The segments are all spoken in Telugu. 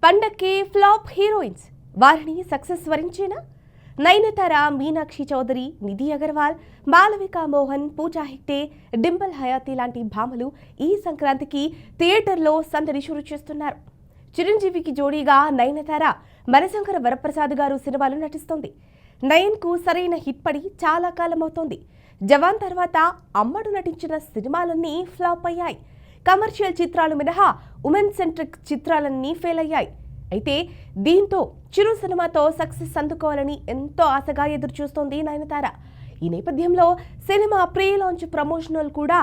పండక్కి ఫ్లాప్ హీరోయిన్స్ వారిని సక్సెస్ వరించేనా? నయనతార, మీనాక్షి చౌదరి, నిధి అగర్వాల్, మాలవిక మోహన్, పూజా హెగ్డే, డింపుల్ హయాతి లాంటి భామలు ఈ సంక్రాంతికి థియేటర్లో సందడి షురు చేస్తున్నారు. చిరంజీవికి జోడీగా నయనతార మనశంకర వరప్రసాద్ గారు సినిమాలు నటిస్తోంది. నయన్కు సరైన హిట్ పడి చాలా కాలం అవుతోంది. జవాన్ తర్వాత అమ్మడు నటించిన సినిమాలన్నీ ఫ్లాప్ అయ్యాయి. కమర్షియల్ చిత్రాలు మినహా ఉమెన్ సెంట్రిక్ చిత్రాలన్నీ ఫెయిల్ అయ్యాయి. అయితే దీంతో చిరు సినిమాతో సక్సెస్ అందుకోవాలని ఎంతో ఆశగా ఎదురు చూస్తోంది నయనతార. ఈ నేపథ్యంలో సినిమా ప్రీ లాంచ్ ప్రమోషనల్ కూడా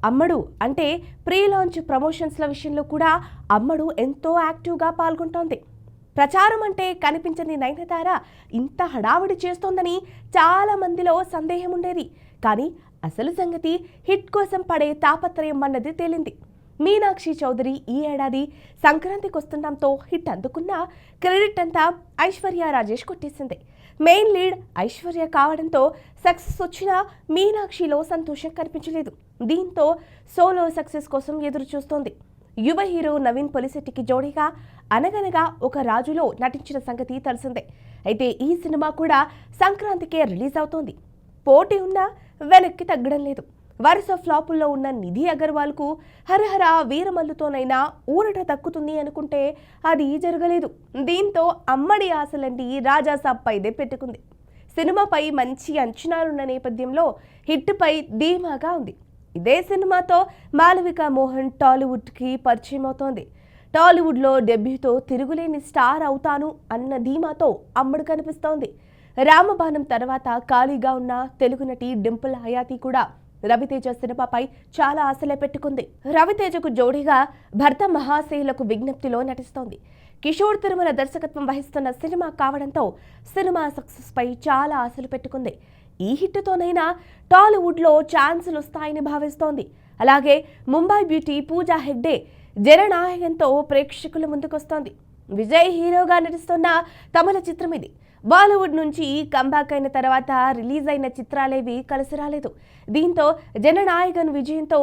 అమ్మడు అంటే ప్రీ లాంచ్ ప్రమోషన్స్ల విషయంలో కూడా అమ్మడు ఎంతో యాక్టివ్గా పాల్గొంటోంది. ప్రచారం అంటే కనిపించని నయనతార ఇంత హడావిడి చేస్తోందని చాలా మందిలో సందేహం ఉండేది. కానీ అసలు సంగతి హిట్ కోసం పడే తాపత్రయం అన్నది తేలింది. మీనాక్షి చౌదరి ఈ ఏడాది సంక్రాంతికి వస్తుండటంతో హిట్ అందుకున్న క్రెడిట్ అంతా ఐశ్వర్య రాజేష్ కొట్టేసింది. మెయిన్ లీడ్ ఐశ్వర్య కావడంతో సక్సెస్ వచ్చినా మీనాక్షిలో సంతోషం కనిపించలేదు. దీంతో సోలో సక్సెస్ కోసం ఎదురు చూస్తోంది. యువ హీరో నవీన్ పొలిశెట్టికి జోడీగా అనగనగా ఒక రాజులో నటించిన సంగతి తెలిసిందే. అయితే ఈ సినిమా కూడా సంక్రాంతికే రిలీజ్ అవుతోంది. పోటీ ఉన్నా వెనక్కి తగ్గడం లేదు. వరుస ఫ్లాపుల్లో ఉన్న నిధి అగర్వాల్కు హరహర వీరమల్లుతోనైనా ఊరట దక్కుతుంది అనుకుంటే అది జరగలేదు. దీంతో అమ్మడి ఆశలన్నీ రాజాసాబ్ పైదే పెట్టుకుంది. సినిమాపై మంచి అంచనాలున్న నేపథ్యంలో హిట్పై ధీమాగా ఉంది. ఇదే సినిమాతో మాలవిక మోహన్ టాలీవుడ్కి పరిచయం అవుతోంది. టాలీవుడ్లో డెబ్యూతో తిరుగులేని స్టార్ అవుతాను అన్న ధీమాతో అమ్మడు కనిపిస్తోంది. రామబాణం తర్వాత ఖాళీగా ఉన్న తెలుగు నటి డింపుల్ హయాతి కూడా రవితేజ సినిమాపై చాలా ఆశలే పెట్టుకుంది. రవితేజకు జోడీగా భర్త మహాశయులకు విజ్ఞప్తిలో నటిస్తోంది. కిషోర్ తిరుమల దర్శకత్వం వహిస్తున్న సినిమా కావడంతో సినిమా సక్సెస్ పై చాలా ఆశలు పెట్టుకుంది. ఈ హిట్తోనైనా టాలీవుడ్లో ఛాన్సులు వస్తాయని భావిస్తోంది. అలాగే ముంబై బ్యూటీ పూజా హెగ్డే జననాయకంతో ప్రేక్షకుల ముందుకొస్తోంది. విజయ్ హీరోగా నటిస్తున్న తమిళ చిత్రం ఇది. బాలీవుడ్ నుంచి కంబ్యాక్ అయిన తర్వాత రిలీజ్ అయిన చిత్రాలేవి కలిసి రాలేదు. దీంతో జననాయకన్ విజయంతో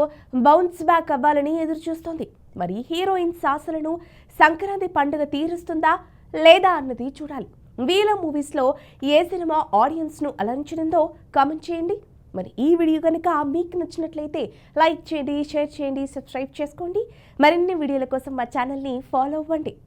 బౌన్స్ బ్యాక్ అవ్వాలని ఎదురు చూస్తోంది. మరి హీరోయిన్ ఆశలను సంక్రాంతి పండుగ తీరుస్తుందా లేదా అన్నది చూడాలి. వీళ్ళ మూవీస్లో ఏ సినిమా ఆడియన్స్ను అలరించిందో కామెంట్ చేయండి. మరి ఈ వీడియో కనుక మీకు నచ్చినట్లయితే లైక్ చేయండి, షేర్ చేయండి, సబ్స్క్రైబ్ చేసుకోండి. మరిన్ని వీడియోల కోసం మా ఛానల్ని ఫాలో అవ్వండి.